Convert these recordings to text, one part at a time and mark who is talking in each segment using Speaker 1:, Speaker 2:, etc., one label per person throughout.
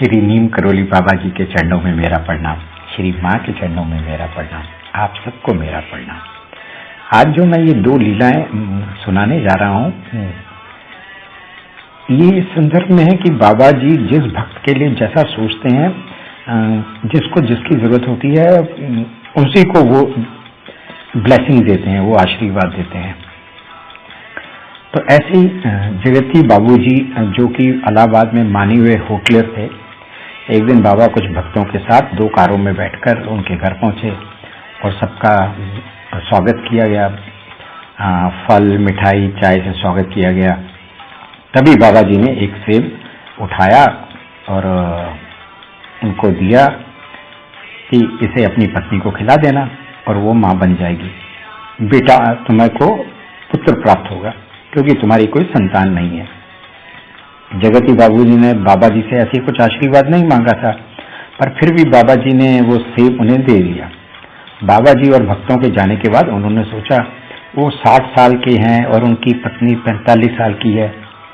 Speaker 1: श्री नीम करोली बाबा जी के चरणों में मेरा प्रणाम, श्री माँ के चरणों में मेरा प्रणाम, आप सबको मेरा प्रणाम। आज जो मैं ये दो लीलाएं सुनाने जा रहा हूँ, ये इस संदर्भ में है कि बाबा जी जिस भक्त के लिए जैसा सोचते हैं, जिसको जिसकी जरूरत होती है, उसी को वो ब्लेसिंग देते हैं, वो आशीर्वाद देते हैं। तो ऐसे ही जगती बाबूजी, जो कि इलाहाबाद में माने हुए होटलर थे, एक दिन बाबा कुछ भक्तों के साथ दो कारों में बैठकर उनके घर पहुंचे और सबका स्वागत किया गया। फल, मिठाई, चाय से स्वागत किया गया। तभी बाबा जी ने एक सेब उठाया और उनको दिया कि इसे अपनी पत्नी को खिला देना और वो माँ बन जाएगी। बेटा, तुम्हें को पुत्र प्राप्त होगा क्योंकि तुम्हारी कोई संतान नहीं है। जगती बाबूजी ने बाबा जी से ऐसे कुछ आशीर्वाद नहीं मांगा था, पर फिर भी बाबा जी ने वो सेब उन्हें दे दिया। बाबा जी और भक्तों के जाने के बाद उन्होंने सोचा वो 60 साल के हैं और उनकी पत्नी 45 साल की है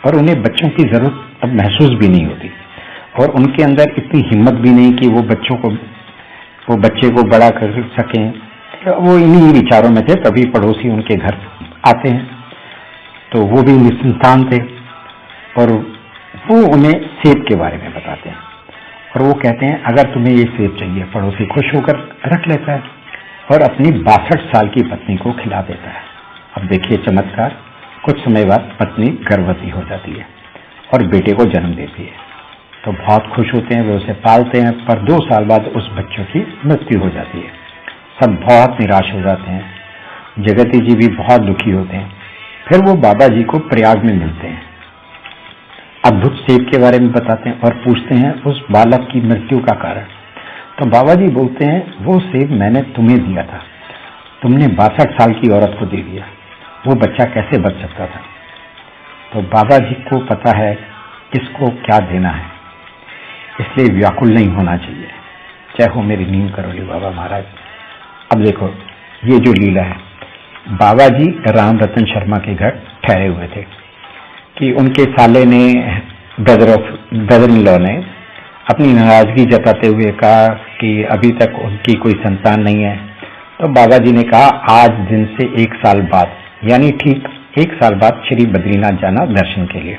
Speaker 1: और उन्हें बच्चों की जरूरत अब महसूस भी नहीं होती और उनके अंदर इतनी हिम्मत भी नहीं कि वो बच्चे को बड़ा कर सकें। वो इन्हीं विचारों में थे। तभी पड़ोसी उनके घर आते हैं, तो वो भी निसंतान थे और वो उन्हें सेब के बारे में बताते हैं और वो कहते हैं अगर तुम्हें ये सेब चाहिए। पड़ोसी खुश होकर रख लेता है और अपनी 62 साल की पत्नी को खिला देता है। अब देखिए चमत्कार, कुछ समय बाद पत्नी गर्भवती हो जाती है और बेटे को जन्म देती है। तो बहुत खुश होते हैं, वे उसे पालते हैं, पर 2 साल बाद उस बच्चों की मृत्यु हो जाती है। सब बहुत निराश हो जाते हैं। जगती जी भी बहुत दुखी होते हैं। फिर वो बाबा जी को प्रयाग में मिलते हैं, अद्भुत सेब के बारे में बताते हैं और पूछते हैं उस बालक की मृत्यु का कारण। तो बाबा जी बोलते हैं वो सेब मैंने तुम्हें दिया था, तुमने 62 साल की औरत को दे दिया, वो बच्चा कैसे बच सकता था। तो बाबा जी को पता है किसको क्या देना है, इसलिए व्याकुल नहीं होना चाहिए। जय हो मेरी नीम करोली बाबा महाराज। अब देखो ये जो लीला है, बाबा जी राम रतन शर्मा के घर ठहरे हुए थे कि उनके साले ने, ब्रदर इन लॉ ने अपनी नाराजगी जताते हुए कहा कि अभी तक उनकी कोई संतान नहीं है। तो बाबा जी ने कहा आज दिन से 1 साल बाद, यानी ठीक 1 साल बाद श्री बद्रीनाथ जाना दर्शन के लिए।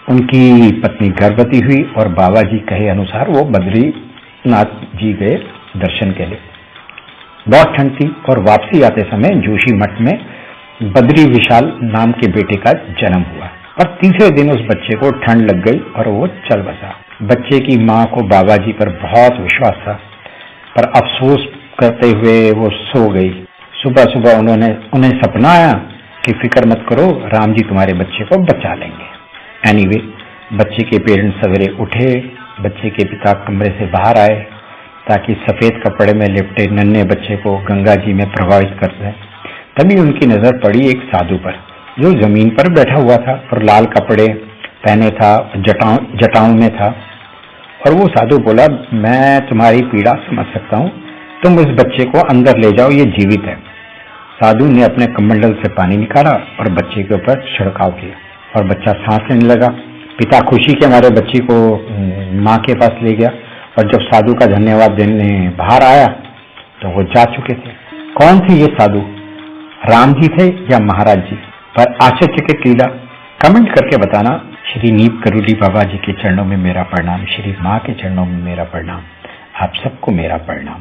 Speaker 1: उनकी पत्नी गर्भवती हुई और बाबा जी कहे अनुसार वो बद्रीनाथ जी गए दर्शन के लिए। बहुत ठंड थी और वापसी आते समय जोशी मठ में बद्री विशाल नाम के बेटे का जन्म हुआ। और तीसरे दिन उस बच्चे को ठंड लग गई और वो चल बसा। बच्चे की माँ को बाबा जी पर बहुत विश्वास था, पर अफसोस करते हुए वो सो गई। सुबह सुबह उन्हें सपना आया कि फिक्र मत करो, राम जी तुम्हारे बच्चे को बचा लेंगे। एनीवे, बच्चे के पेरेंट्स सवेरे उठे, बच्चे के पिता कमरे से बाहर आए ताकि सफेद कपड़े में लिपटे नन्हे बच्चे को गंगा जी में प्रभावित कर दें। तभी उनकी नजर पड़ी एक साधु पर, जो जमीन पर बैठा हुआ था और लाल कपड़े पहने था, जटाओं में था। और वो साधु बोला, मैं तुम्हारी पीड़ा समझ सकता हूँ, तुम इस बच्चे को अंदर ले जाओ, ये जीवित है। साधु ने अपने कमंडल से पानी निकाला और बच्चे के ऊपर छिड़काव किया और बच्चा सांस लेने लगा। पिता खुशी के मारे बच्ची को माँ के पास ले गया और जब साधु का धन्यवाद देने बाहर आया तो वो जा चुके थे। कौन थे ये साधु, राम जी थे या महाराज जी? पर आश्चर्यचकित लीला, कमेंट करके बताना। श्री नीम करोली बाबा जी के चरणों में मेरा प्रणाम, श्री माँ के चरणों में मेरा प्रणाम, आप सबको मेरा प्रणाम।